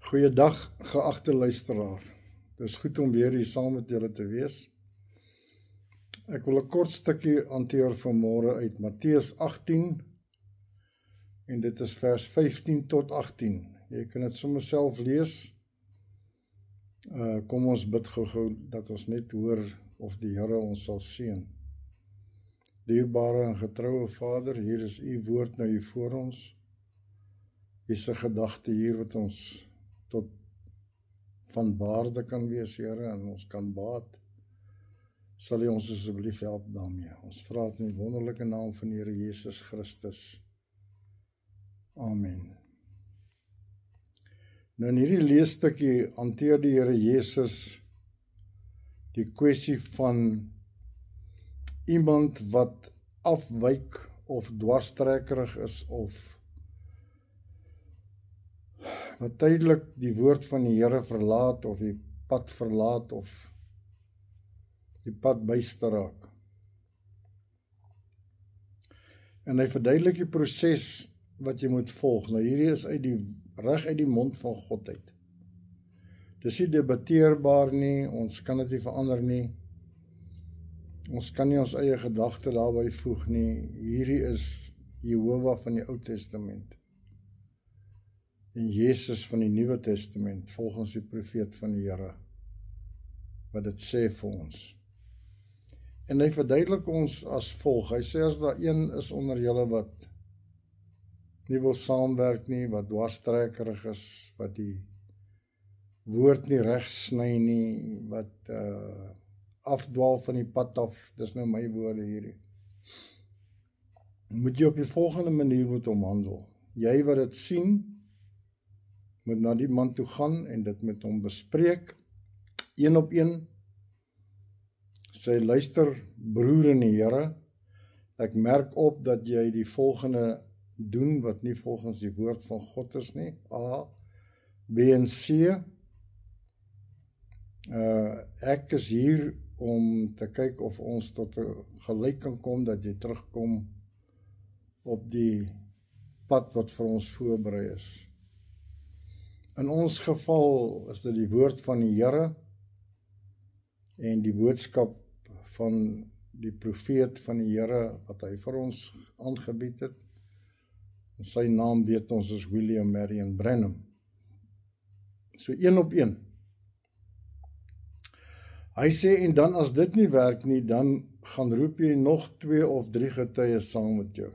Goeiedag, geagte luisteraar. Dit is goed om weer hier saam met julle te wees. Ek wil 'n kort stukkie hanteer vanmôre uit Matteus 18 en dit is vers 15 tot 18. Jy kan dit sommer self lees. Kom ons bid gou dat ons net hoor of die Here ons sal seën. Dierbare en getroue Vader, hier is u woord nou hier voor ons. Hier is 'n gedagte hier wat ons tot van waarde kan wees, Here, en ons kan baat. Sal U ons asseblief help daarmee. Ons vra dit in die wonderlike naam van die Here Jesus Christus. Amen. Nou in hierdie leesstukkie hanteer die Here Jesus die kwessie van iemand wat afwyk of dwarstrekkerig is of wat tydelik die woord van die Here verlaat of die pad verlaat of die pad byster raak. En hy verduidelik die proses wat jy moet volg. Nou hierdie is reg uit die mond van God uit. Dis nie debatteerbaar nie, ons kan dit nie verander nie. Ons kan nie ons eie gedagte daarby voeg nie. Hierdie is Jehovah van die Ou Testament. En Jesus van die Nuwe Testament, volgens die profeet van die Here, wat dit sê vir ons. En hy verduidelik ons as volg. Hy sê as daar een is onder julle wat nie wil saamwerk nie, wat dwarstrekkerig is, wat die woord nie reg sny nie, wat afdwaal van die pad af, dis nou my woorde hierdie. Moet jy op die volgende manier moet omhandel. Jy wat dit sien, moet na die man toe gaan en dit met hom bespreek, een op een. Sê, luister broer in die Here, ek merk op dat jy die volgende doen wat nie volgens die woord van God is nie, A, B en C. Ek is hier om te kyk of ons tot 'n gelyk kan kom, dat jy terugkom op die pad wat vir ons voorberei is. In ons geval is dit die woord van die Here en die boodskap van die profeet van die Here wat hy vir ons aangebied het. En sy naam weet ons is William Marion Branham. So een op een. Hy sê, en dan as dit nie werk nie, dan gaan roep jy nog 2 of 3 getuies saam met jou.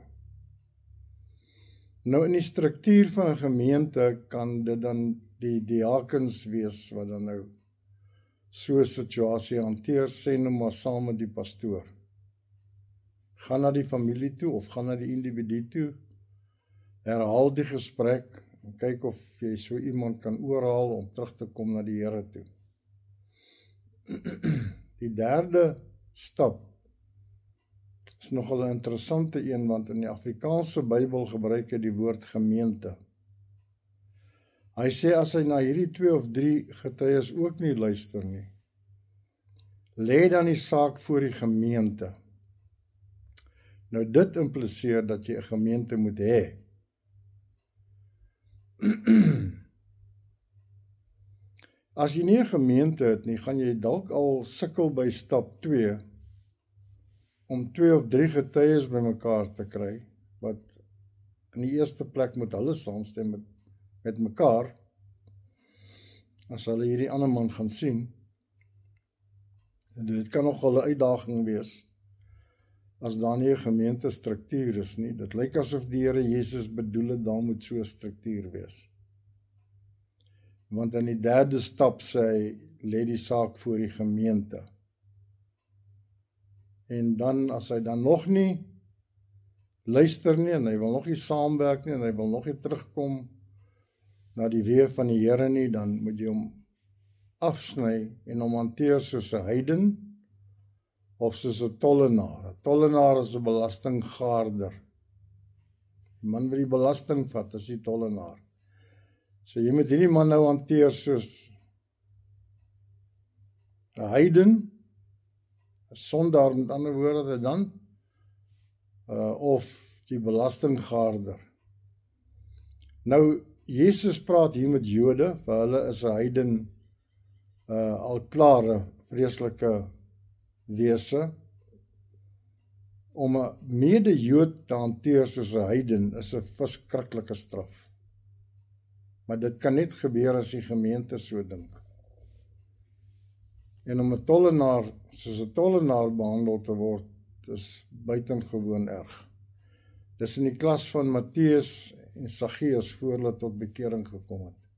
Nou in die struktuur van 'n gemeente kan dit dan die diakens wees wat dan nou so 'n situasie hanteer, sê nou maar saam met die pastoor. Gaan na die familie toe of gaan na die individu toe, herhaal die gesprek en kyk of jy so iemand kan oorhaal om terug te kom na die Here toe. Die derde stap is nogal 'n interessante een, want in die Afrikaanse Bybel gebruik hy die woord gemeente. Hy sê as hy na hierdie 2 of 3 getuies ook nie luister nie, lê dan die saak voor die gemeente. Nou dit impliseer dat jy 'n gemeente moet hê. As jy nie 'n gemeente het nie, gaan jy dalk al sukkel by stap 2 om 2 of 3 getuies bymekaar te kry, wat in die eerste plek moet hulle saamstem met mekaar, as hulle hierdie ander man gaan sien. En dit kan nogal 'n uitdaging wees, as daar nie 'n gemeentestruktuur is nie. Dit lyk asof die Here Jesus bedoel het, daar moet so 'n struktuur wees. Want in die derde stap sê hy, lê die saak voor die gemeente. En dan, as hy dan nog nie luister nie, en hy wil nog nie saamwerk nie, en hy wil nog nie terugkom na die weë van die Here nie, dan moet jy hom afsny en hom hanteer soos 'n heiden of soos 'n tollenaar. 'n Tollenaar is 'n belastinggaarder. Die man wat die belasting vat, is die tollenaar. So jy moet hierdie man nou hanteer soos 'n heiden, 'n sondaar met ander woorde dan, of die belastinggaarder. Nou, Jesus praat hier met Jode, vir hulle is 'n heiden al klare, vreeslike wese. Om 'n mede-Jood te hanteer soos 'n heiden is 'n verskriklike straf. Maar dit kan net gebeur as die gemeente so dink. En om 'n tollenaar soos 'n tollenaar behandel te word, is buitengewoon erg. Dis in die klas van Matteus en Saggeus voor hulle tot bekering gekom het.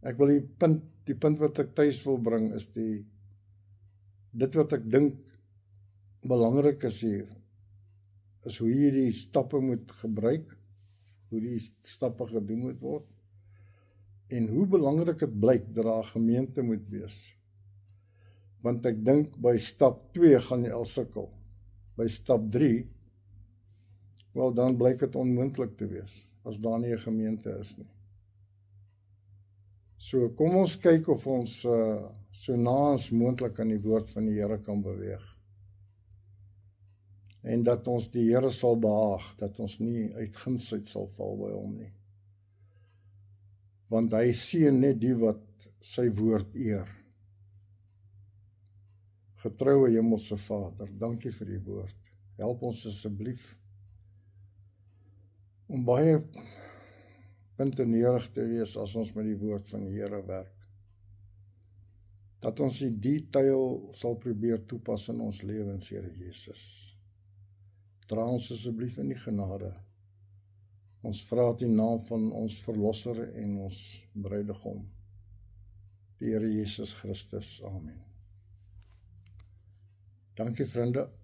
Ek wil die punt wat ek tuis wil bring is dit wat ek dink belangrik is hier, is hoe jy die stappe moet gebruik, hoe die stappe gedoen moet word, en hoe belangrik dit blyk dat daar 'n gemeente moet wees. Want ek dink by stap 2 gaan jy al sukkel. By stap 3, wel dan blyk dit onmoontlik te wees, as daar nie 'n gemeente is nie. So kom ons kyk of ons so na as moontlik aan die woord van die Here kan beweeg. En dat ons die Here sal behaag, dat ons nie uit gunsheid sal val by hom nie. Want hy seën net die wat sy woord eer. Getroue Hemelse Vader, dankie vir die woord. Help ons asseblief om baie puntenerig te wees as ons met die woord van die Here werk. Dat ons die detail sal probeer toepas in ons lewens, Here Jesus. Dra ons asseblief in die genade. Ons vra dit in naam van ons Verlosser en ons Bruidegom, die Here Jesus Christus. Amen. Dankie vriende.